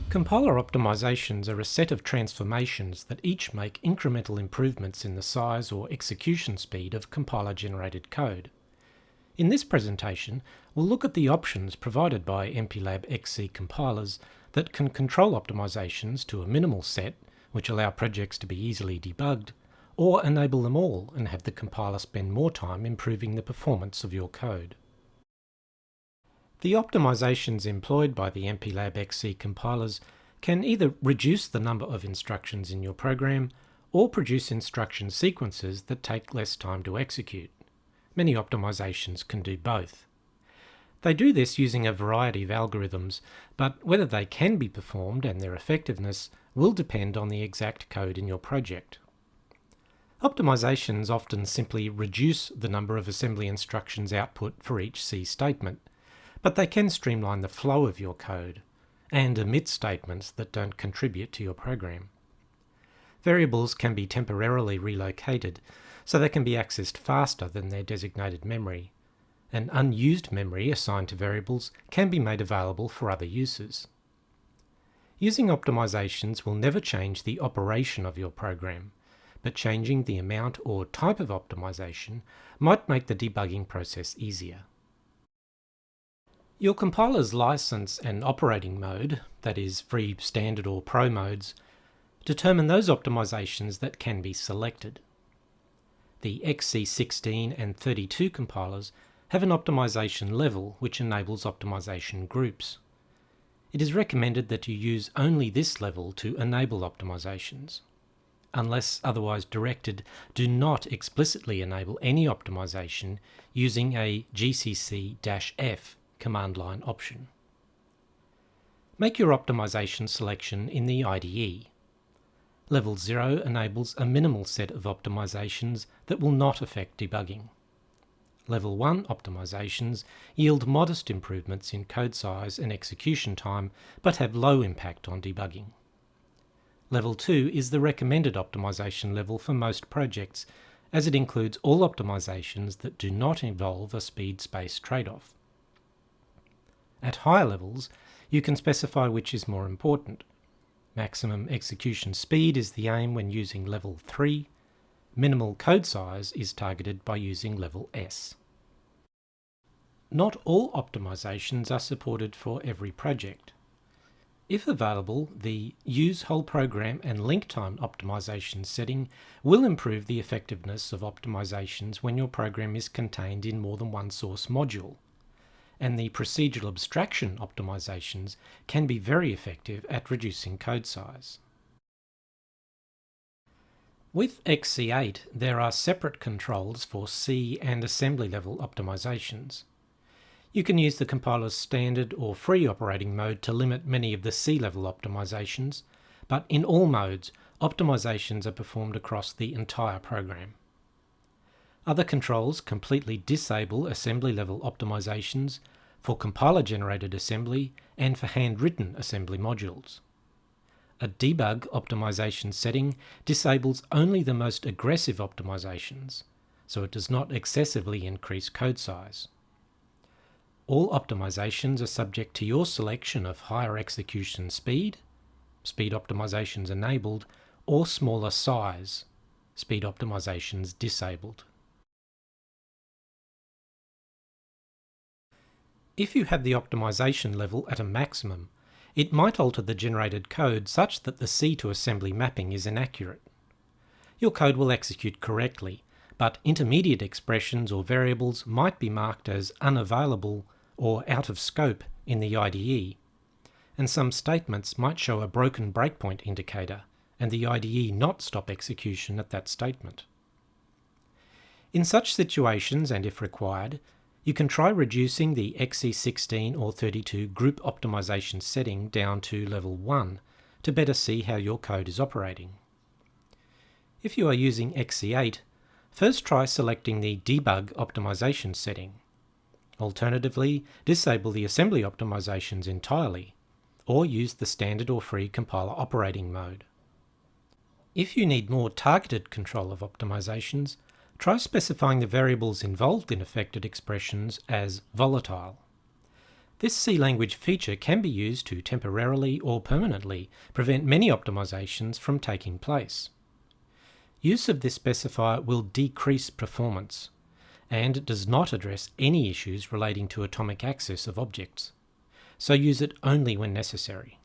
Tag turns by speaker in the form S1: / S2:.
S1: Compiler optimizations are a set of transformations that each make incremental improvements in the size or execution speed of compiler-generated code. In this presentation, we'll look at the options provided by MPLAB XC compilers that can control optimizations to a minimal set, which allow projects to be easily debugged, or enable them all and have the compiler spend more time improving the performance of your code. The optimizations employed by the MPLAB XC compilers can either reduce the number of instructions in your program or produce instruction sequences that take less time to execute. Many optimizations can do both. They do this using a variety of algorithms, but whether they can be performed and their effectiveness will depend on the exact code in your project. Optimizations often simply reduce the number of assembly instructions output for each C statement, but they can streamline the flow of your code and omit statements that don't contribute to your program. Variables can be temporarily relocated so they can be accessed faster than their designated memory, and unused memory assigned to variables can be made available for other uses. Using optimizations will never change the operation of your program, but changing the amount or type of optimization might make the debugging process easier. Your compiler's license and operating mode, that is, free, standard or pro modes, determine those optimizations that can be selected. The XC16 and 32 compilers have an optimization level which enables optimization groups. It is recommended that you use only this level to enable optimizations. Unless otherwise directed, do not explicitly enable any optimization using a GCC-F command line option. Make your optimization selection in the IDE. Level 0 enables a minimal set of optimizations that will not affect debugging. Level 1 optimizations yield modest improvements in code size and execution time, but have low impact on debugging. Level 2 is the recommended optimization level for most projects, as it includes all optimizations that do not involve a speed-space trade-off. At higher levels, you can specify which is more important. Maximum execution speed is the aim when using level 3. Minimal code size is targeted by using level S. Not all optimizations are supported for every project. If available, the Use Whole Program and Link Time optimization setting will improve the effectiveness of optimizations when your program is contained in more than one source module. And the procedural abstraction optimizations can be very effective at reducing code size. With XC8, there are separate controls for C and assembly level optimizations. You can use the compiler's standard or free operating mode to limit many of the C-level optimizations, but in all modes, optimizations are performed across the entire program. Other controls completely disable assembly-level optimizations for compiler-generated assembly and for handwritten assembly modules. A debug optimization setting disables only the most aggressive optimizations, so it does not excessively increase code size. All optimizations are subject to your selection of higher execution speed, speed optimizations enabled, or smaller size, speed optimizations disabled. If you have the optimization level at a maximum, it might alter the generated code such that the C to assembly mapping is inaccurate. Your code will execute correctly, but intermediate expressions or variables might be marked as unavailable or out of scope in the IDE, and some statements might show a broken breakpoint indicator and the IDE not stop execution at that statement. In such situations, and if required, you can try reducing the XC16 or 32 group optimization setting down to level 1 to better see how your code is operating. If you are using XC8, first try selecting the debug optimization setting. Alternatively, disable the assembly optimizations entirely, or use the standard or free compiler operating mode. If you need more targeted control of optimizations, try specifying the variables involved in affected expressions as volatile. This C language feature can be used to temporarily or permanently prevent many optimizations from taking place. Use of this specifier will decrease performance and does not address any issues relating to atomic access of objects, so use it only when necessary.